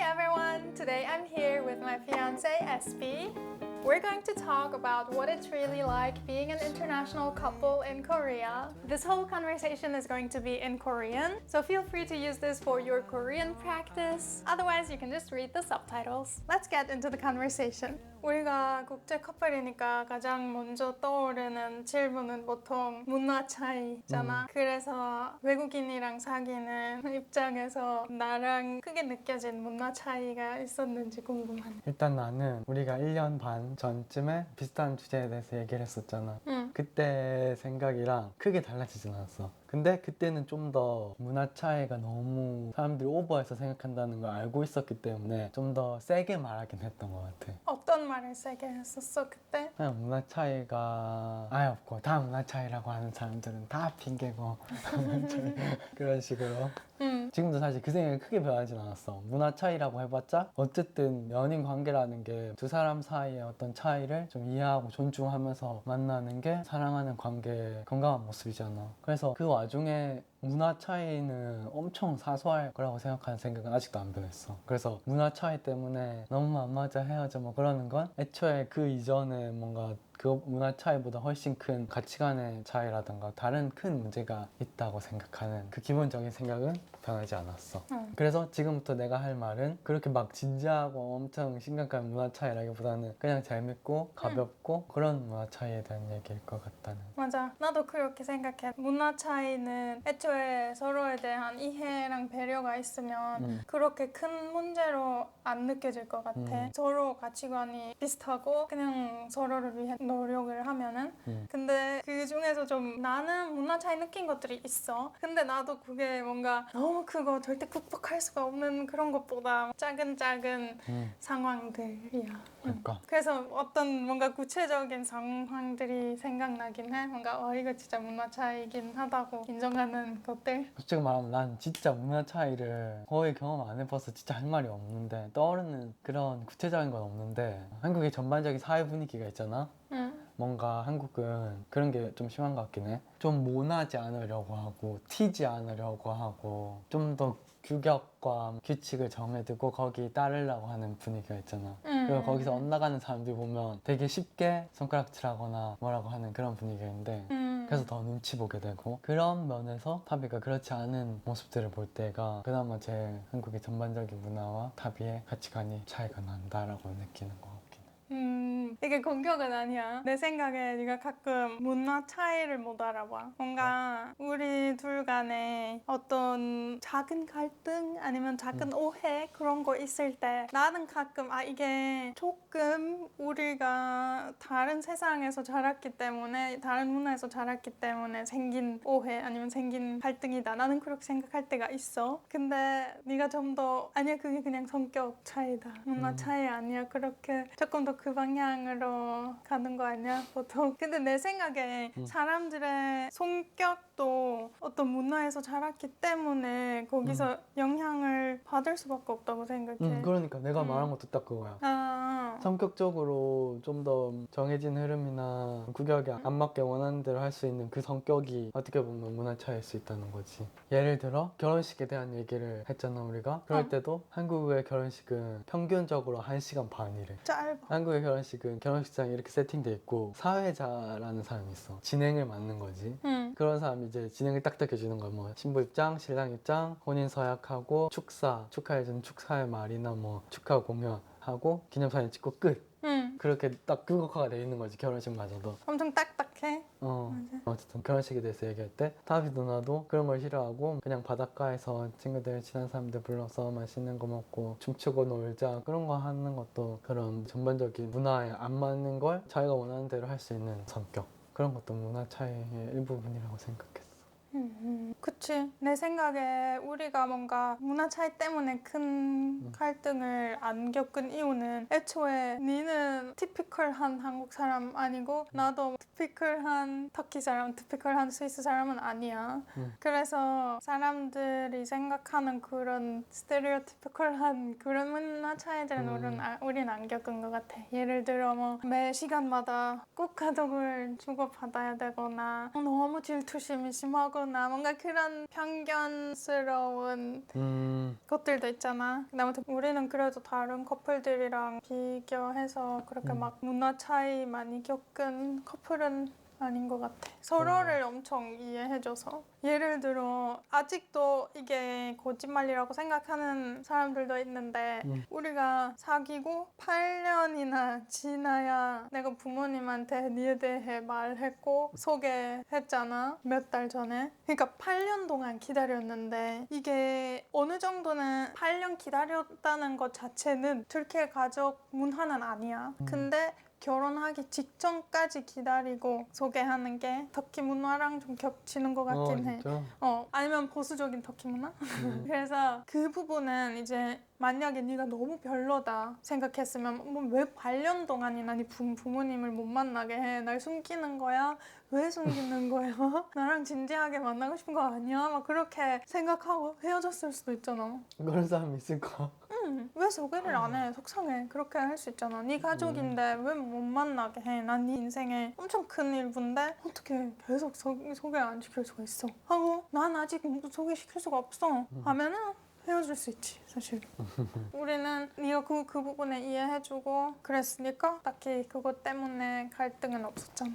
everyone! Today I'm here with my fiance SB. We're going to talk about what it's really like being an international couple in Korea. This whole conversation is going to be in Korean, so feel free to use this for your Korean practice. Otherwise, you can just read the subtitles. Let's get into the conversation. 우리가 국제 커플이니까 가장 먼저 떠오르는 질문은 보통 문화 차이잖아. 그래서 외국인이랑 사귀는 입장에서 나랑 크게 느껴진 문화 차이가 있었는지 궁금하네. 일단 나는 우리가 1년 반 전쯤에 비슷한 주제에 대해서 얘기를 했었잖아. 그때 생각이랑 크게 달라지진 않았어. 근데 그때는 좀 더 문화 차이가 너무 사람들이 오버해서 생각한다는 걸 알고 있었기 때문에 좀 더 세게 말하긴 했던 것 같아. 어떤 말을 세게 했었어 그때? 그냥 문화 차이가 아예 없고 다 문화 차이라고 하는 사람들은 다 핑계고 그런 식으로. 지금도 사실 그 생각이 크게 변하진 않았어. 문화 차이라고 해봤자 어쨌든 연인 관계라는 게 두 사람 사이의 어떤 차이를 좀 이해하고 존중하면서 만나는 게 사랑하는 관계의 건강한 모습이잖아. 그래서 그 와중에 문화 차이는 엄청 사소할 거라고 생각하는 생각은 아직도 안 변했어. 그래서 문화 차이 때문에 너무 안 맞아 헤어져 뭐 그러는 건 애초에 그 이전에 뭔가 그 문화 차이보다 훨씬 큰 가치관의 차이라든가 다른 큰 문제가 있다고 생각하는 그 기본적인 생각은 변하지 않았어. 그래서 지금부터 내가 할 말은 그렇게 막 진지하고 엄청 심각한 문화 차이라기보다는 그냥 재밌고 가볍고 그런 문화 차이에 대한 얘기일 것 같다는. 맞아. 나도 그렇게 생각해. 문화 차이는 애초에 서로에 대한 이해랑 배려가 있으면 그렇게 큰 문제로 안 느껴질 것 같아. 서로 가치관이 비슷하고 그냥 서로를 위해 노력을 하면은. 근데 그 중에서 좀 나는 문화 차이 느낀 것들이 있어. 근데 나도 그게 뭔가 너무 크고 절대 극복할 수가 없는 그런 것보다 작은 상황들이야. 그러니까. 그래서 어떤 뭔가 구체적인 상황들이 생각나긴 해. 뭔가 이거 진짜 문화 차이긴 하다고 인정하는 것들. 솔직히 말하면 난 진짜 문화 차이를 거의 경험 안 해봐서 진짜 할 말이 없는데 떠오르는 그런 구체적인 건 없는데 한국의 전반적인 사회 분위기가 있잖아. 뭔가 한국은 그런 게 좀 심한 것 같긴 해. 좀 모나지 않으려고 하고 튀지 않으려고 하고 좀 더 규격과 규칙을 정해두고 거기 따르려고 하는 분위기가 있잖아. 그리고 거기서 엇나가는 사람들 보면 되게 쉽게 손가락질하거나 뭐라고 하는 그런 분위기인데 그래서 더 눈치 보게 되고 그런 면에서 타비가 그렇지 않은 모습들을 볼 때가 그나마 제일 한국의 전반적인 문화와 타비의 가치관이 차이가 난다라고 느끼는 것 같긴 해. 이게 공격은 아니야. 내 생각에 네가 가끔 문화 차이를 못 알아봐. 뭔가 우리 둘 간에 어떤 작은 갈등 아니면 작은 오해 그런 거 있을 때 나는 가끔 이게 조금 우리가 다른 세상에서 자랐기 때문에 다른 문화에서 자랐기 때문에 생긴 오해 아니면 생긴 갈등이다. 나는 그렇게 생각할 때가 있어. 근데 네가 좀 더 아니야 그게 그냥 성격 차이다. 문화 차이 아니야. 그렇게 조금 더 그 방향으로 가는 거 아니야 보통. 근데 내 생각에 사람들의 성격도 어떤 문화에서 자랐기 때문에 거기서 영향을 받을 수밖에 없다고 생각해. 그러니까 내가 말한 것도 딱 그거야. 아, 성격적으로 좀 더 정해진 흐름이나 구격에 안 맞게 원하는 대로 할 수 있는 그 성격이 어떻게 보면 문화 차이일 수 있다는 거지. 예를 들어 결혼식에 대한 얘기를 했잖아 우리가. 그럴 때도 한국의 결혼식은 평균적으로 1시간 반이래. 짧아. 한국의 결혼식은 결혼식장이 이렇게 세팅돼 있고 사회자라는 사람이 있어. 진행을 맡는 거지. 그런 사람이 이제 진행을 딱딱 해주는 거야. 뭐 신부 입장, 신랑 입장, 혼인 서약하고 축하해주는 축하의 말이나 뭐 축하 공연하고 기념사진 찍고 끝. 그렇게 딱 그거가 돼 있는 거지 결혼식마저도. 엄청 딱딱해. 어쨌든 결혼식에 대해서 얘기할 때 타비 누나도 그런 걸 싫어하고 그냥 바닷가에서 친구들 친한 사람들 불러서 맛있는 거 먹고 춤추고 놀자 그런 거 하는 것도 그런 전반적인 문화에 안 맞는 걸 자기가 원하는 대로 할 수 있는 성격, 그런 것도 문화 차이의 일부분이라고 생각했어. 그치. 내 생각에 우리가 뭔가 문화 차이 때문에 큰 갈등을 안 겪은 이유는 애초에 니는 티피컬한 한국 사람 아니고 나도 티피컬한 터키 사람, 티피컬한 스위스 사람은 아니야. 그래서 사람들이 생각하는 그런 스테레오티피컬한 그런 문화 차이들은 우리는 안 겪은 것 같아. 예를 들어 뭐 매 시간마다 꼭 가족을 주고받아야 되거나 너무 질투심이 심하거나 뭔가 그런 그런 편견스러운 것들도 있잖아. 아무튼 우리는 그래도 다른 커플들이랑 비교해서 그렇게 막 문화 차이 많이 겪은 커플은 아닌 것 같아. 서로를 엄청 이해해줘서. 예를 들어 아직도 이게 거짓말이라고 생각하는 사람들도 있는데 우리가 사귀고 8년이나 지나야 내가 부모님한테 니에 대해 말했고 소개했잖아. 몇 달 전에. 그러니까 8년 동안 기다렸는데 이게 어느 정도는 8년 기다렸다는 것 자체는 터키 가족 문화는 아니야. 근데 결혼하기 직전까지 기다리고 소개하는 게 터키 문화랑 좀 겹치는 것 같긴 해. 진짜? 아니면 보수적인 터키 문화? 그래서 그 부분은 이제 만약에 네가 너무 별로다 생각했으면 뭐 왜 8년 동안이나 네 부모님을 못 만나게 해? 날 숨기는 거야? 왜 숨기는 거야? 나랑 진지하게 만나고 싶은 거 아니야? 막 그렇게 생각하고 헤어졌을 수도 있잖아. 그런 사람 있을까? 왜 소개를 안 해? 속상해. 그렇게 할 수 있잖아. 네 가족인데 왜 못 만나게 해? 난 네 인생에 엄청 큰 일부인데 어떻게 계속 소개 안 시킬 수가 있어? 하고 난 아직 소개시킬 수가 없어. 하면은 헤어질 수 있지 사실. 우리는 네가 그 부분에 이해해주고 그랬으니까 딱히 그것 때문에 갈등은 없었잖아.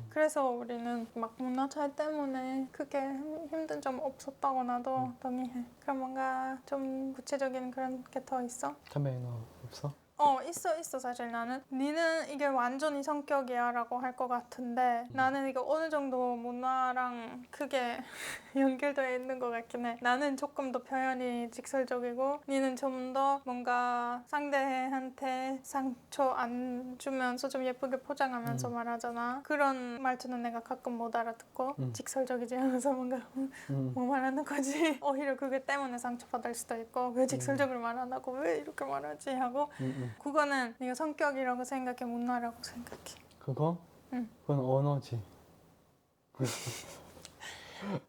그래서 우리는 막 문화 차이 때문에 크게 힘든 점 없었다고나도 동의해. 그럼 뭔가 좀 구체적인 그런 게 더 있어? 참에 너 없어? 있어 사실. 나는 니는 이게 완전히 성격이야 라고 할 것 같은데 나는 이거 어느 정도 문화랑 크게 연결되어 있는 것 같긴 해. 나는 조금 더 표현이 직설적이고 니는 좀 더 뭔가 상대한테 상처 안 주면서 좀 예쁘게 포장하면서 말하잖아. 그런 말투는 내가 가끔 못 알아듣고 직설적이지 않아서 뭔가 뭐 말하는 거지? 오히려 그게 때문에 상처받을 수도 있고 왜 직설적으로 말 안 하고 왜 이렇게 말하지? 하고 그거는 네가 성격이라고 생각해? 문화라고 생각해? 그거? 응. 그건 언어지.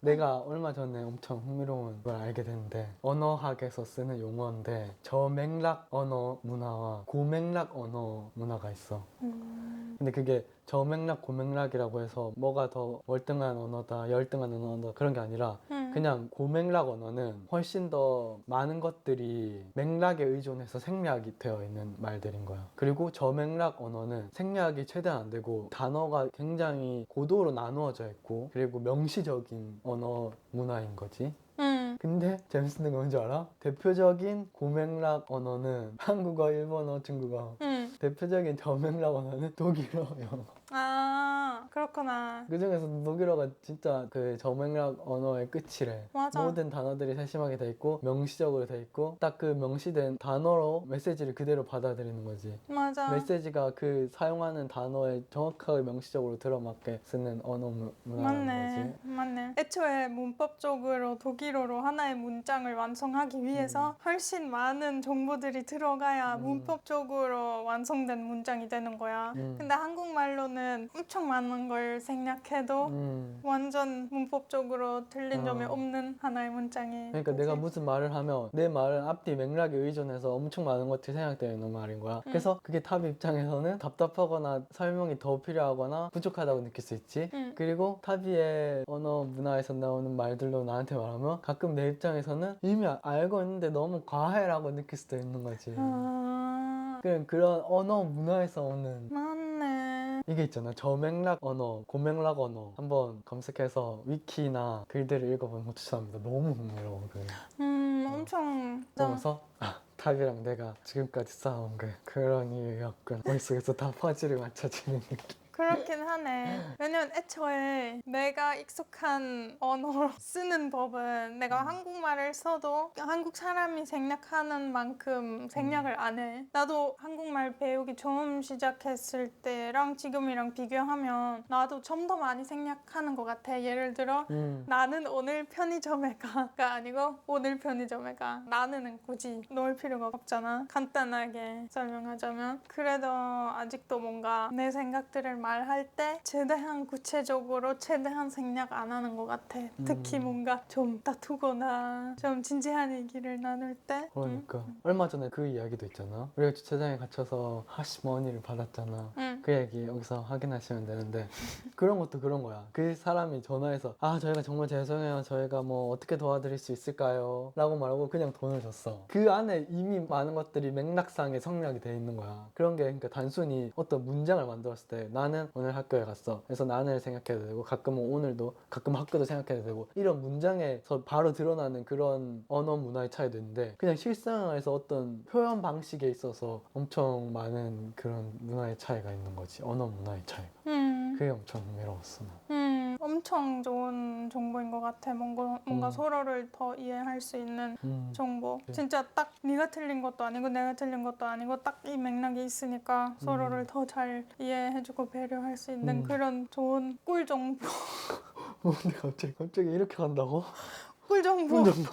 내가 얼마 전에 엄청 흥미로운 걸 알게 됐는데 언어학에서 쓰는 용어인데 저맥락 언어 문화와 고맥락 언어 문화가 있어. 근데 그게 저맥락 고맥락이라고 해서 뭐가 더 월등한 언어다 열등한 언어다 그런 게 아니라 그냥 고맥락 언어는 훨씬 더 많은 것들이 맥락에 의존해서 생략이 되어 있는 말들인 거야. 그리고 저맥락 언어는 생략이 최대한 안 되고 단어가 굉장히 고도로 나누어져 있고 그리고 명시적인 언어 문화인 거지. 근데 재밌는 건 뭔지 알아? 대표적인 고맥락 언어는 한국어, 일본어, 중국어. 대표적인 저맥락 언어는 독일어, 영어. 아 그렇구나. 그 중에서 독일어가 진짜 그 저맥락 언어의 끝이래. 맞아. 모든 단어들이 세심하게 돼 있고 명시적으로 돼 있고 딱 그 명시된 단어로 메시지를 그대로 받아들이는 거지. 맞아. 메시지가 그 사용하는 단어에 정확하게 명시적으로 들어맞게 쓰는 언어 문화라는 거지. 맞네. 애초에 문법적으로 독일어로 하나의 문장을 완성하기 위해서 훨씬 많은 정보들이 들어가야 문법적으로 완성된 문장이 되는 거야. 근데 한국말로는 엄청 많은 걸 생략해도 완전 문법적으로 틀린 점이 없는 하나의 문장이 그러니까 되지. 내가 무슨 말을 하면 내 말은 앞뒤 맥락에 의존해서 엄청 많은 것들이 생략되어 있는 말인 거야. 그래서 그게 탑 입장에서는 답답하거나 설명이 더 필요하거나 부족하다고 느낄 수 있지. 그리고 타비의 언어 문화에서 나오는 말들로 나한테 말하면 가끔 내 입장에서는 이미 알고 있는데 너무 과해라고 느낄 수도 있는 거지. 그런 언어 문화에서 오는 맞네. 이게 있잖아. 저맥락 언어, 고맥락 언어 한번 검색해서 위키나 글들을 읽어보는 거 추천합니다. 너무 흥미로워. 엄청 보면서 탑이랑 내가 지금까지 쌓아온 게 그런 이유였군. 머릿속에서 다 퍼즐을 맞춰지는 느낌. 그렇긴 하네. 왜냐면 애초에 내가 익숙한 언어로 쓰는 법은 내가 한국말을 써도 한국 사람이 생략하는 만큼 생략을 안 해. 나도 한국말 배우기 처음 시작했을 때랑 지금이랑 비교하면 나도 좀 더 많이 생략하는 것 같아. 예를 들어 나는 오늘 편의점에 가가 아니고 오늘 편의점에 가. 나는 굳이 넣을 필요가 없잖아. 간단하게 설명하자면. 그래도 아직도 뭔가 내 생각들을 말할 때 최대한 구체적으로 최대한 생략 안 하는 것 같아. 특히 뭔가 좀 다투거나 좀 진지한 얘기를 나눌 때. 그러니까 얼마 전에 그 이야기도 있잖아. 우리가 주차장에 갇혀서 하시머니를 받았잖아. 그 얘기 여기서 확인하시면 되는데 그런 것도 그런 거야. 그 사람이 전화해서 저희가 정말 죄송해요. 저희가 뭐 어떻게 도와드릴 수 있을까요? 라고 말하고 그냥 돈을 줬어. 그 안에 이미 많은 것들이 맥락상에 성략이 돼 있는 거야. 그런 게 그러니까 단순히 어떤 문장을 만들었을 때 나는 오늘 학교에 갔어. 그래서 나는 생각해도 되고 가끔은 오늘도 가끔 학교도 생각해도 되고 이런 문장에서 바로 드러나는 그런 언어 문화의 차이도 있는데 그냥 실생활에서 어떤 표현 방식에 있어서 엄청 많은 그런 문화의 차이가 있는 거지. 언어 문화의 차이가. 그게 엄청 흥미로웠어. 엄청 좋은 정보인 것 같아. 뭔가 서로를 더 이해할 수 있는 정보. 진짜 딱 네가 틀린 것도 아니고 내가 틀린 것도 아니고 딱 이 맥락이 있으니까 서로를 더 잘 이해해주고 배려할 수 있는 그런 좋은 꿀 정보. 근데 갑자기 이렇게 간다고? 꿀 정보. 꿀 정보.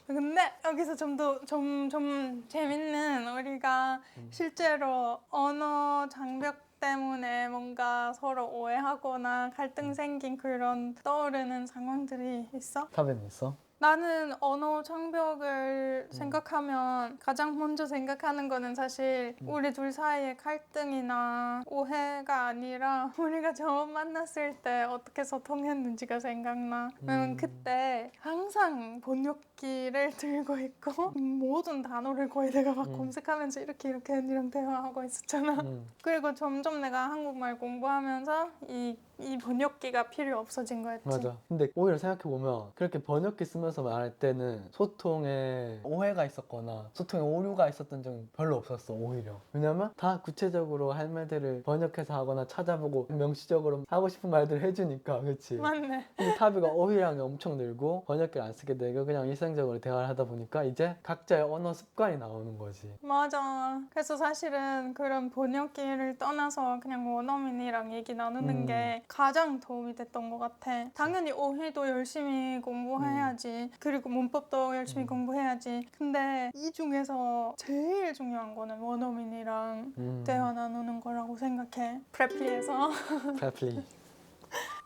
근데 여기서 좀 재밌는 우리가 실제로 언어 장벽 때문에 뭔가 서로 오해하거나 갈등 생긴 그런 떠오르는 상황들이 있어? 타벤 있어? 나는 언어 장벽을 생각하면 가장 먼저 생각하는 거는 사실 우리 둘 사이의 갈등이나 오해가 아니라 우리가 처음 만났을 때 어떻게 소통했는지가 생각나. 왜냐면 그때 항상 번역기를 들고 있고 모든 단어를 거의 내가 막 검색하면서 이렇게 언니랑 대화하고 있었잖아. 그리고 점점 내가 한국말 공부하면서 이 번역기가 필요 없어진 거였지. 맞아. 근데 오히려 생각해보면 그렇게 번역기 쓰면서 말할 때는 소통에 오해가 있었거나 소통에 오류가 있었던 적은 별로 없었어. 오히려. 왜냐면 다 구체적으로 할 말들을 번역해서 하거나 찾아보고 명시적으로 하고 싶은 말들을 해주니까. 그치? 맞네. 근데 타비가 어휘량이 엄청 늘고 번역기를 안 쓰게 되고 그냥 일상적으로 대화를 하다 보니까 이제 각자의 언어 습관이 나오는 거지. 맞아. 그래서 사실은 그런 번역기를 떠나서 그냥 원어민이랑 얘기 나누는 게 가장 도움이 됐던 것 같아. 당연히 어휘도 열심히 공부해야지. 그리고 문법도 열심히 공부해야지. 근데 이 중에서 제일 중요한 거는 원어민이랑 대화 나누는 거라고 생각해. 프레플리에서. 프레플리.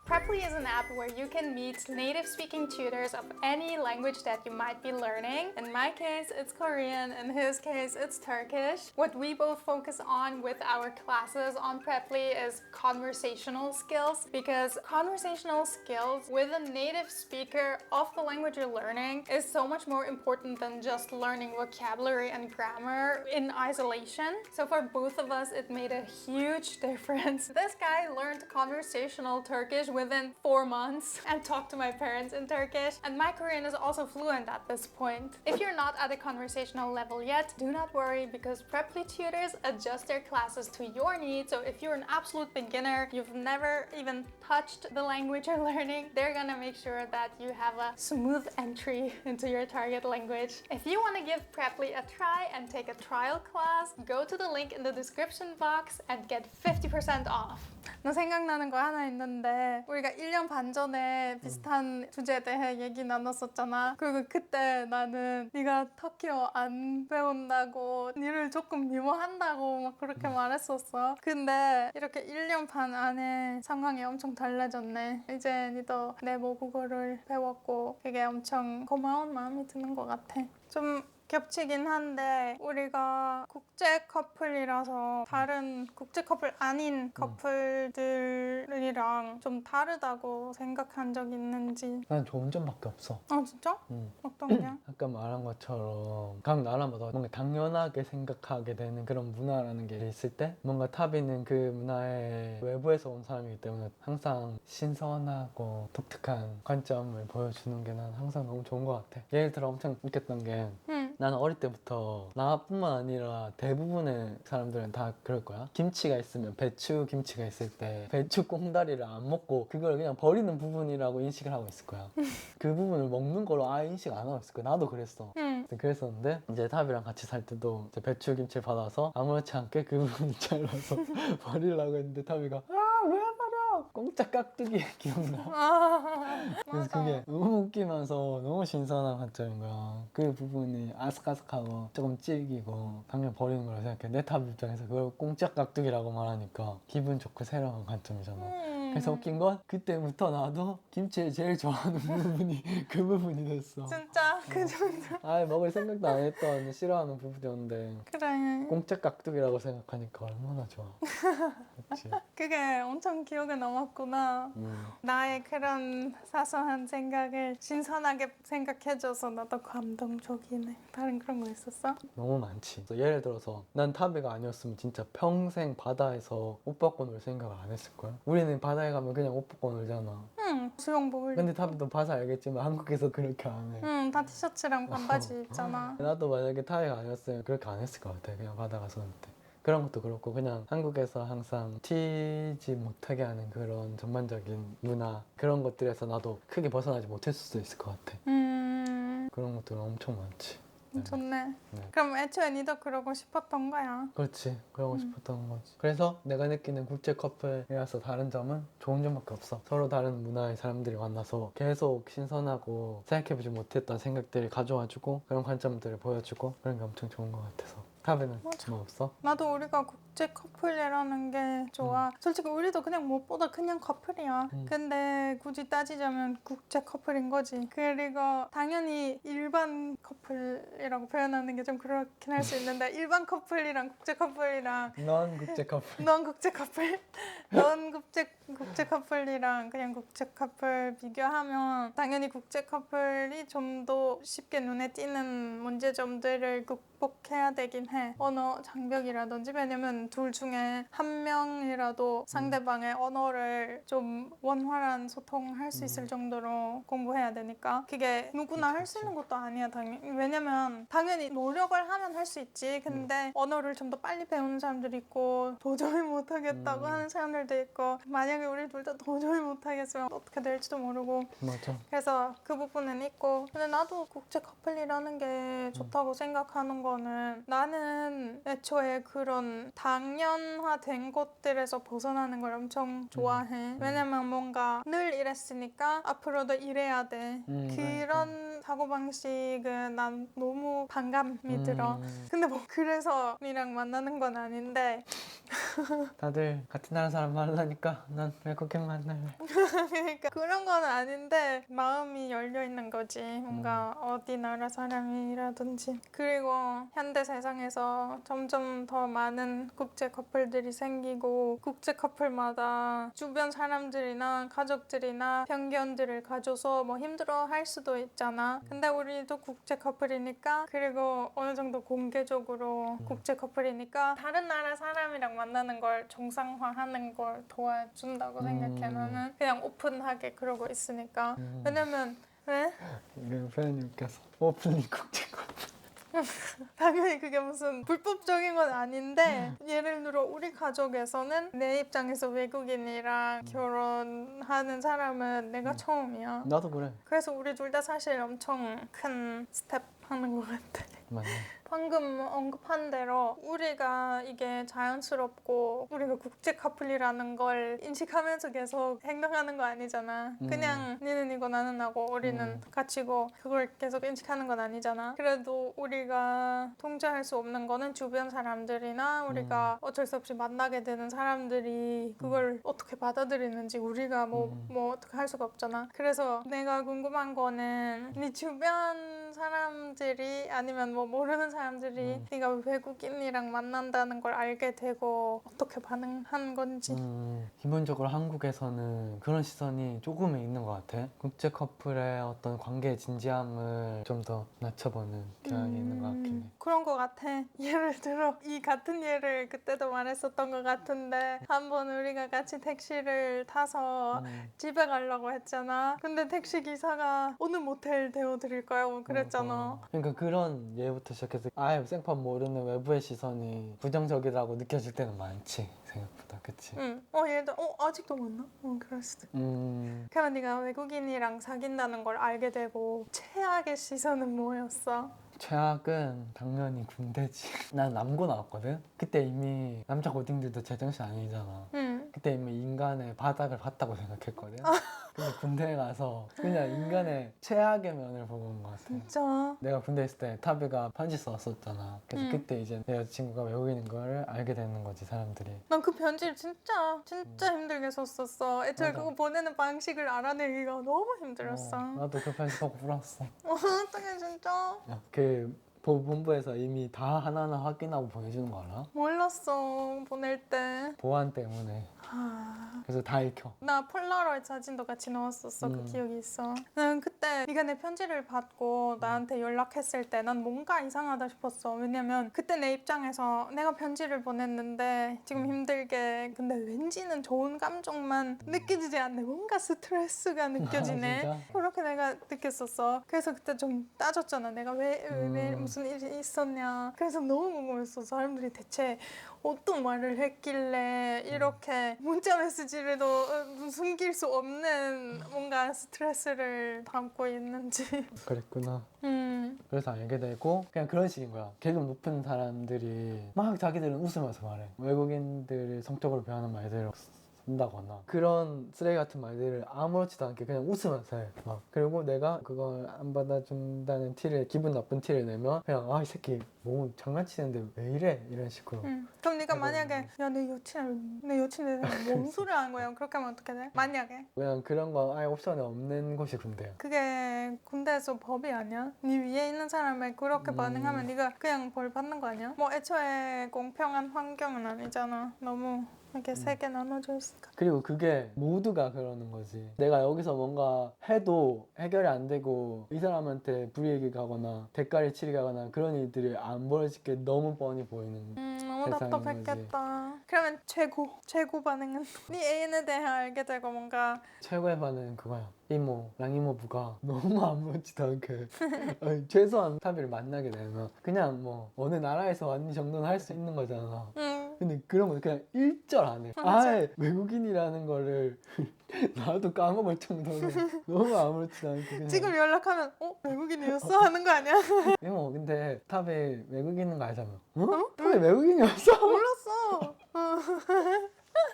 Preply is an app where you can meet native speaking tutors of any language that you might be learning. In my case, it's Korean. In his case, it's Turkish. What we both focus on with our classes on Preply is conversational skills, because conversational skills with a native speaker of the language you're learning is so much more important than just learning vocabulary and grammar in isolation. So for both of us, it made a huge difference. This guy learned conversational Turkish within 4 months and talked to my parents in Turkish, and my Korean is also fluent at this point. If you're not at a conversational level yet, do not worry, because Preply tutors adjust their classes to your needs. So if you're an absolute beginner, you've never even touched the language you're learning, they're gonna make sure that you have a smooth entry into your target language. If you want to give Preply a try and take a trial class, go to the link in the description box and get 50% off. 나 생각나는 거 하나 있는데, 우리가 1년 반 전에 비슷한 주제에 대해 얘기 나눴었잖아. 그리고 그때 나는 네가 터키어 안 배운다고, 니를 조금 미워한다고 막 그렇게 말했었어. 근데 이렇게 1년 반 안에 상황이 엄청 달라졌네. 이제 니도 내 모국어를 배웠고 그게 엄청 고마운 마음이 드는 것 같아. 좀 겹치긴 한데 우리가 국제 커플이라서 다른 국제 커플 아닌 커플들이랑 좀 다르다고 생각한 적 있는지. 난 좋은 점밖에 없어. 아 진짜? 어떤 게? 아까 말한 것처럼 각 나라마다 뭔가 당연하게 생각하게 되는 그런 문화라는 게 있을 때 뭔가 타비는 그 문화의 외부에서 온 사람이기 때문에 항상 신선하고 독특한 관점을 보여주는 게 난 항상 너무 좋은 것 같아. 예를 들어 엄청 웃겼던 게 나는 어릴 때부터 나뿐만 아니라 대부분의 사람들은 다 그럴 거야. 김치가 있으면 배추 김치가 있을 때 배추 꽁다리를 안 먹고 그걸 그냥 버리는 부분이라고 인식을 하고 있을 거야. 그 부분을 먹는 걸로 아예 인식 안 하고 있을 거야. 나도 그랬어. 그랬었는데 이제 탑이랑 같이 살 때도 이제 배추 김치를 받아서 아무렇지 않게 그 부분을 잘라서 버리려고 했는데 탑이가 왜 버려? 공짜 깍두기 기억나? 그래서 맞아. 그게 너무 웃기면서 너무 신선한 관점인 거야. 그 부분이 아삭아삭하고 조금 질기고 당연히 버리는 거라 생각해. 내 탑 입장에서 그걸 공짜 깍두기라고 말하니까 기분 좋고 새로운 관점이잖아. 그래서 웃긴 건 그때부터 나도 김치를 제일 좋아하는 부분이 그 부분이 됐어. 진짜 그 정도. 아예 먹을 생각도 안 했던 싫어하는 부분이었는데 그래. 공짜 깍두기라고 생각하니까 얼마나 좋아. 그치? 그게 엄청 기억에 남았구나. 나의 그런 사소한 생각을 신선하게 생각해줘서 나도 감동적이네. 다른 그런 거 있었어? 너무 많지. 예를 들어서 난 타비가 아니었으면 진짜 평생 바다에서 옷 벗고 놀 생각을 안 했을걸. 우리는 바다에 가면 그냥 옷 벗고 놀잖아. 응, 수영복을. 근데 타비도 봐서 알겠지만 한국에서 그렇게 안 해. 응, 다 티셔츠랑 반바지 입잖아. 나도 만약에 타비가 아니었으면 그렇게 안 했을 것 같아. 그냥 바다 가서 놀 때. 그런 것도 그렇고 그냥 한국에서 항상 튀지 못하게 하는 그런 전반적인 문화 그런 것들에서 나도 크게 벗어나지 못했을 수도 있을 것 같아. 그런 것들은 엄청 많지. 좋네. 네. 그럼 애초에 니도 그러고 싶었던 거야. 그렇지. 그러고 싶었던 거지. 그래서 내가 느끼는 국제 커플이라서 다른 점은 좋은 점밖에 없어. 서로 다른 문화의 사람들이 만나서 계속 신선하고 생각해보지 못했던 생각들을 가져와주고 그런 관점들을 보여주고 그런 게 엄청 좋은 것 같아서. 타비는 맞아. 뭐 없어? 나도 우리가 국제 커플이라는 게 좋아. 솔직히 우리도 그냥 무엇보다 그냥 커플이야. 근데 굳이 따지자면 국제 커플인 거지. 그리고 당연히 일반 커플이라고 표현하는 게 좀 그렇긴 할 수 있는데 일반 커플이랑 국제 커플이랑 넌 국제 커플. 넌 국제 커플? 넌 국제 커플이랑 그냥 국제 커플 비교하면 당연히 국제 커플이 좀 더 쉽게 눈에 띄는 문제점들을 극복해야 되긴 해. 언어 장벽이라든지 왜냐면 둘 중에 한 명이라도 상대방의 언어를 좀 원활한 소통할 수 있을 정도로 공부해야 되니까 그게 누구나 할 수 있는 것도 아니야 당연히. 왜냐면 당연히 노력을 하면 할 수 있지. 근데 언어를 좀 더 빨리 배우는 사람들이 있고 도저히 못하겠다고 하는 사람들도 있고 만약에 우리 둘 다 도저히 못하겠으면 어떻게 될지도 모르고 맞아. 그래서 그 부분은 있고 근데 나도 국제 커플이라는 게 좋다고 생각하는 거는 나는 애초에 그런 당연화된 것들에서 벗어나는 걸 엄청 좋아해. 왜냐면 뭔가 늘 이랬으니까 앞으로도 이래야 돼. 그런 사고방식은 난 너무 반감이 들어. 근데 뭐 그래서 니랑 만나는 건 아닌데 다들 같은 나라 사람 만나니까 난 외국인 만날래. 그러니까 그런 건 아닌데 마음이 열려 있는 거지. 뭔가 어디 나라 사람이라든지. 그리고 현대 세상에서 점점 더 많은 국제 커플들이 생기고 국제 커플마다 주변 사람들이나 가족들이나 편견들을 가져서 뭐 힘들어 할 수도 있잖아. 근데 우리도 국제 커플이니까 그리고 어느 정도 공개적으로 국제 커플이니까 다른 나라 사람이랑 만나는 걸 정상화하는 걸 도와준다고 생각해. 나는 그냥 오픈하게 그러고 있으니까. 왜냐면 왜? 이거 표현이 웃겨서. 오픈리 국제 커플. 당연히 그게 무슨 불법적인 건 아닌데 예를 들어 우리 가족에서는 내 입장에서 외국인이랑 결혼하는 사람은 내가 처음이야. 나도 그래. 그래서 우리 둘 다 사실 엄청 큰 스텝 하는 것 같아. 맞네. 방금 언급한 대로 우리가 이게 자연스럽고 우리가 국제 커플이라는 걸 인식하면서 계속 행동하는 거 아니잖아. 그냥 니는 이거 나는 나고 우리는 같이고 그걸 계속 인식하는 건 아니잖아. 그래도 우리가 통제할 수 없는 거는 주변 사람들이나 우리가 어쩔 수 없이 만나게 되는 사람들이 그걸 어떻게 받아들이는지 우리가 뭐 어떻게 할 수가 없잖아. 그래서 내가 궁금한 거는 네 주변 사람들이 아니면 뭐 모르는 사람들이 네가 외국인이랑 만난다는 걸 알게 되고 어떻게 반응한 건지. 기본적으로 한국에서는 그런 시선이 조금은 있는 것 같아. 국제 커플의 어떤 관계의 진지함을 좀 더 낮춰보는 경향이 있는 것 같긴 해. 그런 것 같아. 예를 들어 이 같은 예를 그때도 말했었던 것 같은데 한번 우리가 같이 택시를 타서 집에 가려고 했잖아. 근데 택시 기사가 어느 모텔 데워드릴까요? 뭐 그랬잖아. 그러니까 그런 예부터 시작해서 아예 생판 모르는 외부의 시선이 부정적이라고 느껴질 때는 많지 생각보다. 그치? 응. 얘를 들어 아직도 만나? 그럴 수도. 그러면 네가 외국인이랑 사귄다는 걸 알게 되고 최악의 시선은 뭐였어? 최악은 당연히 군대지. 난 남고 나왔거든? 그때 이미 남자 고딩들도 제정신 아니잖아. 응. 그때 이미 인간의 바닥을 봤다고 생각했거든. 근데 군대에 가서 그냥 인간의 최악의 면을 보고 온 것 같아. 진짜. 내가 군대 있을 때 타비가 편지 썼었잖아. 그래서 그때 이제 내 여자친구가 외국인인 걸 알게 되는 거지, 사람들이. 난 그 편지를 진짜 힘들게 썼었어. 애초에 맞아. 그거 보내는 방식을 알아내기가 너무 힘들었어. 나도 그 편지 보고 울었어. 어떡해 진짜. 그 본부에서 이미 다 하나하나 확인하고 보내주는 거 알아? 몰랐어 보낼 때. 보안 때문에. 아, 그래서 다 읽혀. 나 폴라로이드 사진도 같이 넣었었어. 그 기억이 있어. 난 그때 네가 내 편지를 받고 나한테 연락했을 때 난 뭔가 이상하다 싶었어. 왜냐면 그때 내 입장에서 내가 편지를 보냈는데 지금 힘들게 근데 왠지는 좋은 감정만 느껴지지 않네. 뭔가 스트레스가 느껴지네. 진짜? 그렇게 내가 느꼈었어. 그래서 그때 좀 따졌잖아. 내가 왜 무슨 일이 있었냐. 그래서 너무 궁금했어. 사람들이 대체 어떤 말을 했길래 이렇게 문자 메시지로도 숨길 수 없는 뭔가 스트레스를 담고 있는지. 그랬구나. 음. 그래서 알게 되고 그냥 그런 식인 거야. 계급 높은 사람들이 막 자기들은 웃으면서 말해. 외국인들이 성적으로 표현하는 말들을 쓴다거나 그런 쓰레기 같은 말들을 아무렇지도 않게 그냥 웃으면서 해. 막. 그리고 내가 그걸 안 받아준다는 티를, 기분 나쁜 티를 내면 그냥 아 이 새끼 뭐 장난치는데 왜 이래? 이런 식으로. 그럼 네가 만약에 야 내 여친에 대해서 뭔 소리 하는 거야? 그렇게 하면 어떻게 돼? 만약에 그냥 그런 거 아예 옵션에 없는 곳이 군대야. 그게 군대에서 법이 아니야? 네 위에 있는 사람에 그렇게 반응하면 네가 그냥 벌 받는 거 아니야? 뭐 애초에 공평한 환경은 아니잖아. 너무 이렇게 세게 나눠져 있으니까. 그리고 그게 모두가 그러는 거지. 내가 여기서 뭔가 해도 해결이 안 되고 이 사람한테 불이익이 가거나 대가를 치르게 하거나 그런 일들이 안 벌어질 게 너무 뻔히 보이는 너무 세상인 답답했겠다. 그러면 최고 반응은 네 애인에 대해 알게 되고 뭔가 최고의 반응은 그거야. 이모랑 이모부가 너무 아무렇지도 않게 아니, 최소한 타비를 만나게 되면 그냥 뭐 어느 나라에서 왔니 정도는 할 수 있는 거잖아. 근데 그런 거 그냥 일절 안 해. 맞아. 아예 외국인이라는 거를 나도 까먹을 정도로 너무 아무렇지도 않게 그냥 지금 연락하면 외국인이었어? 하는 거 아니야? 이모 근데 타비 외국인인 거 알잖아. 어? 타비 외국인이었어? 몰랐어.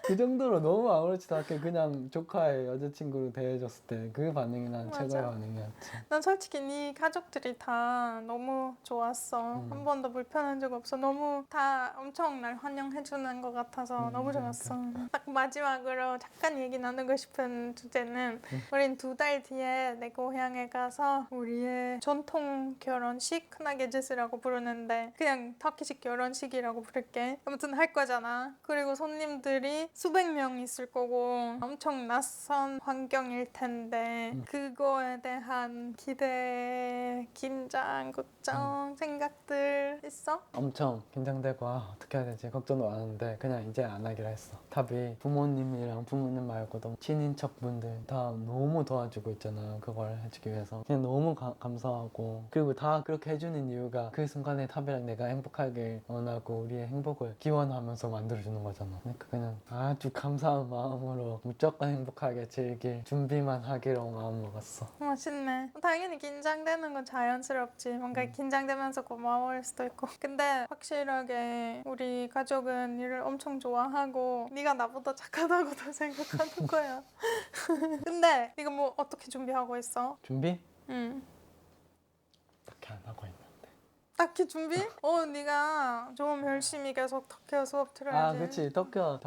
그 정도로 너무 아무렇지도 않게 그냥 조카의 여자친구로 대해줬을 때 그 반응이 난 맞아. 최고의 반응이었지. 난 솔직히 네 가족들이 다 너무 좋았어. 한 번도 불편한 적 없어. 너무 다 엄청 날 환영해주는 것 같아서 너무 좋았어. 딱 마지막으로 잠깐 얘기 나누고 싶은 주제는 우린 2달 뒤에 내 고향에 가서 우리의 전통 결혼식 크나게짓이라고 부르는데 그냥 터키식 결혼식이라고 부를게. 아무튼 할 거잖아. 그리고 손님들이 수백 명 있을 거고 엄청 낯선 환경일 텐데 그거에 대한 기대, 긴장, 걱정, 생각들 있어? 엄청 긴장되고 어떻게 해야 되지 걱정도 많은데 그냥 이제 안 하기로 했어. 탑이 부모님이랑 부모님 말고도 친인척분들 다 너무 도와주고 있잖아. 그걸 해주기 위해서 그냥 너무 감사하고 그리고 다 그렇게 해주는 이유가 그 순간에 탑이랑 내가 행복하길 원하고 우리의 행복을 기원하면서 만들어주는 거잖아. 그러니까 그냥 아주 감사한 마음으로 무조건 행복하게 즐길 준비만 하기로 마음 먹었어. 멋있네. 당연히 긴장되는 건 자연스럽지. 뭔가 긴장되면서 고마울 수도 있고. 근데 확실하게 우리 가족은 일을 엄청 좋아하고 네가 나보다 착하다고도 생각하는 거야. 근데 네가 뭐 어떻게 준비하고 있어? 준비? 응. 딱히 안 하고 있는데. 딱히 준비? 네가 좀 열심히 계속 터키어 수업 들어야지. 아 그치 터키어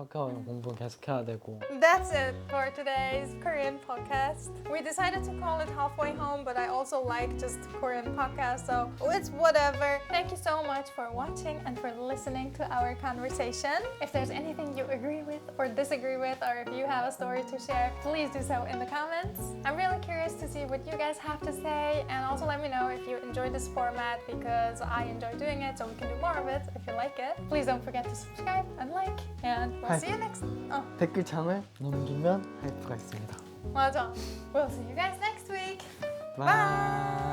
공부 계속 해야 되고. That's it for today's Korean podcast. We decided to call it Halfway Home, but I also like just Korean podcast, so it's whatever. Thank you so much for watching and for listening to our conversation. If there's anything you agree with or disagree with, or if you have a story to share, please do so in the comments. I'm really curious to see what you guys have to say, and also let me know if you enjoy this format because I enjoy doing it, so we can do more of it if you like it. Please don't forget to subscribe and like, and we'll see you next. 댓글창을 남기면 하이프가 있습니다. 맞아. We'll see you guys next week. Bye.